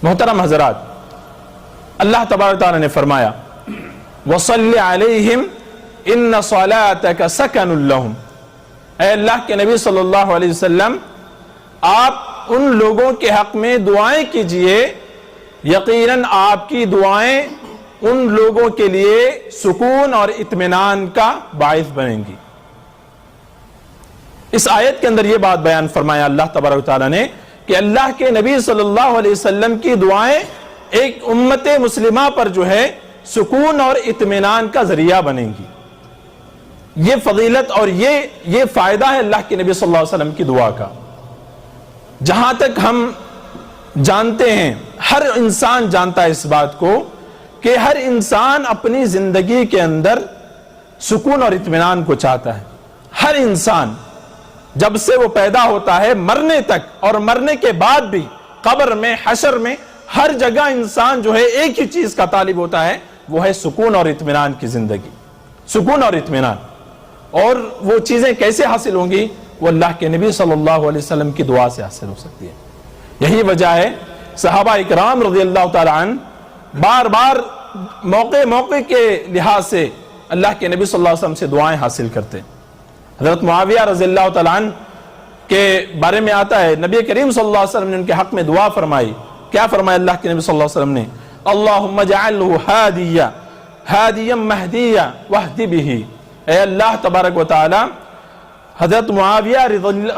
محترم حضرات، اللہ تبارک تعالیٰ نے فرمایا وَصَلِّ عَلَيْهِمْ إِنَّ صَلَاتَكَ سَكَنٌ لَهُمْ، اے اللہ کے نبی صلی اللہ علیہ وسلم آپ ان لوگوں کے حق میں دعائیں کیجئے، یقیناً آپ کی دعائیں ان لوگوں کے لیے سکون اور اطمینان کا باعث بنیں گی۔ اس آیت کے اندر یہ بات بیان فرمایا اللہ تبارک تعالیٰ نے کہ اللہ کے نبی صلی اللہ علیہ وسلم کی دعائیں ایک امت مسلمہ پر جو ہے سکون اور اطمینان کا ذریعہ بنیں گی۔ یہ فضیلت اور یہ فائدہ ہے اللہ کے نبی صلی اللہ علیہ وسلم کی دعا کا۔ جہاں تک ہم جانتے ہیں، ہر انسان جانتا ہے اس بات کو کہ ہر انسان اپنی زندگی کے اندر سکون اور اطمینان کو چاہتا ہے۔ ہر انسان جب سے وہ پیدا ہوتا ہے مرنے تک اور مرنے کے بعد بھی، قبر میں، حشر میں، ہر جگہ انسان جو ہے ایک ہی چیز کا طالب ہوتا ہے، وہ ہے سکون اور اطمینان کی زندگی، سکون اور اطمینان۔ اور وہ چیزیں کیسے حاصل ہوں گی؟ وہ اللہ کے نبی صلی اللہ علیہ وسلم کی دعا سے حاصل ہو سکتی ہے۔ یہی وجہ ہے صحابہ اکرام رضی اللہ تعالیٰ عنہ بار بار موقع کے لحاظ سے اللہ کے نبی صلی اللہ علیہ وسلم سے دعائیں حاصل کرتے۔ حضرت معاویہ رضی اللہ تعالیٰ عنہ کے بارے میں آتا ہے نبی کریم صلی اللہ علیہ وسلم نے ان کے حق میں دعا فرمائی۔ کیا فرمایا اللہ کے نبی صلی اللہ علیہ وسلم نے؟ اللہم اجعلہ ہادیا مہدیا واہد بہ، اے اللہ تبارک و تعالی حضرت معاویہ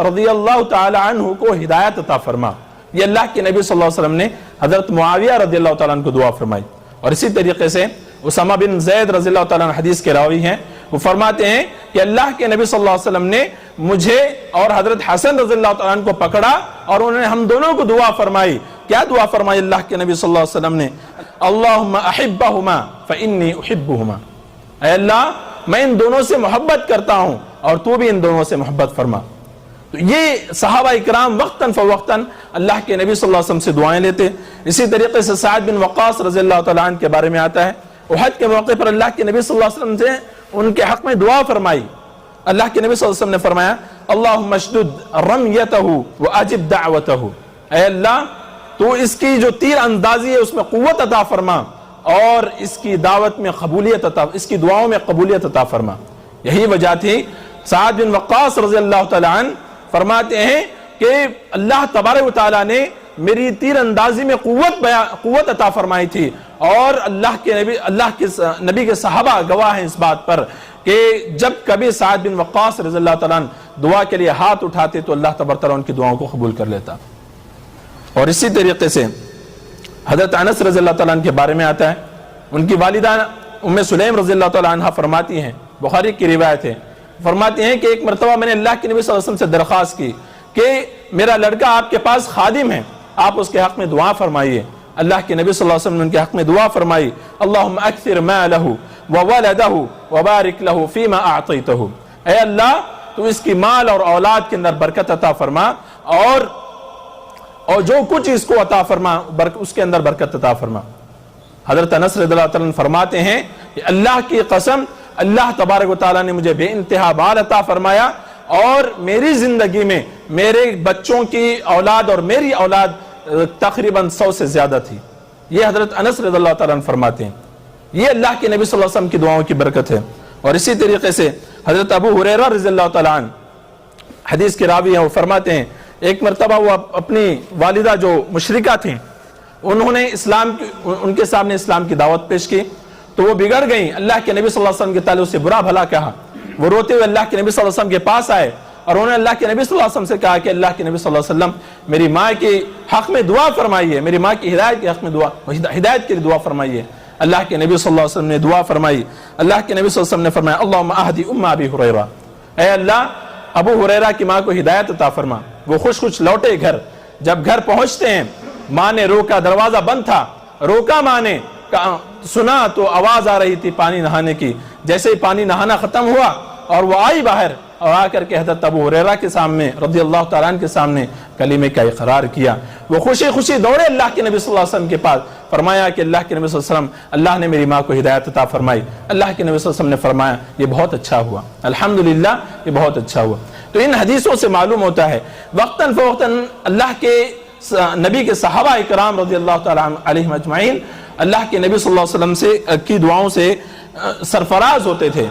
رضی اللہ تعالی عنہ کو ہدایت عطا فرما۔ یہ اللہ کے نبی صلی اللہ علیہ وسلم نے حضرت معاویہ رضی اللہ تعالیٰ عنہ کو دعا فرمائی۔ اور اسی طریقے سے اسامہ بن زید رضی اللہ تعالیٰ عنہ حدیث کے راوی ہیں، وہ فرماتے ہیں کہ اللہ کے نبی صلی اللہ علیہ وسلم نے مجھے اور حضرت حسن رضی اللہ تعالیٰ عنہ کو پکڑا اور انہوں نے ہم دونوں کو دعا فرمائی۔ کیا دعا فرمائی اللہ کے نبی صلی اللہ علیہ وسلم نے؟ اللہم احبہما فانی احبہما، اے اللہ میں ان دونوں سے محبت کرتا ہوں اور تو بھی ان دونوں سے محبت فرما۔ تو یہ صحابہ اکرام وقتاً فوقتاً اللہ کے نبی صلی اللہ علیہ وسلم سے دعائیں لیتے۔ اسی طریقے سے سعد بن وقاص رضی اللہ تعالیٰ عنہ کے بارے میں آتا ہے، احد کے موقع پر اللہ کے نبی صلی اللہ علیہ وسلم سے ان کے حق میں دعا فرمائی۔ اللہ کے نبی صلی اللہ علیہ وسلم نے فرمایا اللہم اشدد رمیتہ واجب دعوتہ، اے اللہ تو اس کی جو تیر اندازی ہے اس میں قوت عطا فرما اور اس کی دعوت میں قبولیت عطا، اس کی دعاؤں میں قبولیت عطا فرما۔ یہی وجہ تھی سعد بن وقاص رضی اللہ تعالیٰ عنہ فرماتے ہیں کہ اللہ تبارک و تعالیٰ نے میری تیر اندازی میں قوت عطا فرمائی تھی، اور اللہ کے نبی کے صحابہ گواہ ہیں اس بات پر کہ جب کبھی سعد بن وقاص رضی اللہ تعالیٰ عنہ دعا کے لیے ہاتھ اٹھاتے تو اللہ تبارک تعالیٰ ان کی دعاؤں کو قبول کر لیتا۔ اور اسی طریقے سے حضرت انس رضی اللہ تعالیٰ عنہ کے بارے میں آتا ہے، ان کی والدہ ام سلیم رضی اللہ تعالیٰ عنہ فرماتی ہیں، بخاری کی روایت ہے، فرماتی ہیں کہ ایک مرتبہ میں نے اللہ کے نبی صلی اللہ علیہ وسلم سے درخواست کی کہ میرا لڑکا آپ کے پاس خادم ہے، آپ اس کے حق میں دعا فرمائیے۔ اللہ کے نبی صلی اللہ علیہ وسلم نے ان کے حق میں دعا فرمائی اللہم اکثر مالہ وولدہ وبارک لہ فیما اعطیتہ، اے اللہ تو اس کی مال اور اولاد کے اندر برکت عطا فرما اور جو کچھ اس کو عطا فرما اس کے اندر برکت عطا فرما۔ حضرت انس رضی اللہ عنہ فرماتے ہیں کہ اللہ کی قسم اللہ تبارک و تعالیٰ نے مجھے بے انتہا مال عطا فرمایا، اور میری زندگی میں میرے بچوں کی اولاد اور میری اولاد تقریباً 100 سے زیادہ تھی۔ یہ حضرت انس رضی اللہ تعالیٰ عنہ فرماتے ہیں۔ یہ اللہ کے نبی صلی اللہ علیہ وسلم کی دعاؤں کی برکت ہے۔ اور اسی طریقے سے حضرت ابو ہریرہ رضی اللہ تعالیٰ عنہ حدیث کے راوی ہیں، وہ فرماتے ہیں ایک مرتبہ وہ اپنی والدہ جو مشرکہ تھیں، انہوں نے ان کے سامنے اسلام کی دعوت پیش کی تو وہ بگڑ گئیں، اللہ کے نبی صلی اللہ علیہ وسلم کے تعلق سے برا بھلا کہا۔ وہ روتے ہوئے اللہ کے نبی صلی اللہ علیہ وسلم کے پاس آئے اور انہوں نے اللہ کے نبی صلی اللہ علیہ وسلم سے کہا کہ اللہ کے نبی صلی اللہ علیہ وسلم میری ماں کی حق میں دعا فرمائیے، میری ماں کی ہدایت کے حق میں ہدایت کے لیے دعا فرمائیے۔ اللہ کے نبی صلی اللہ علیہ وسلم نے دعا فرمائی۔ اللہ کے نبی صلی اللہ علیہ وسلم نے فرمایا اللہم اہدی ام ابی ہریرہ، اے اللہ ابو ہریرہ کی ماں کو ہدایت عطا فرما۔ وہ خوش لوٹے گھر۔ جب گھر پہنچتے ہیں ماں نے روکا، دروازہ بند تھا، روکا ماں نے، سنا تو آواز آ رہی تھی پانی نہانے کی۔ جیسے ہی پانی نہانا ختم ہوا اور وہ آئی باہر اور آ کر کے حضرت ابو ہریرہ کے سامنے رضی اللہ تعالیٰ عنہ کے سامنے کلمے کا اقرار کیا۔ وہ خوشی خوشی دوڑے اللہ کے نبی صلی اللہ علیہ وسلم کے پاس، فرمایا کہ اللہ کے نبی صلی اللہ علیہ وسلم اللہ نے میری ماں کو ہدایت عطا فرمائی۔ اللہ کے نبی صلی اللہ علیہ وسلم نے فرمایا یہ بہت اچھا ہوا، الحمدللہ یہ بہت اچھا ہوا۔ تو ان حدیثوں سے معلوم ہوتا ہے وقتاً فوقتاً اللہ کے نبی کے صحابہ اکرام رضی اللہ تعالیٰ علیہم اجمعین اللہ کے نبی صلی اللہ علیہ وسلم کی دعاؤں سے سرفراز ہوتے تھے.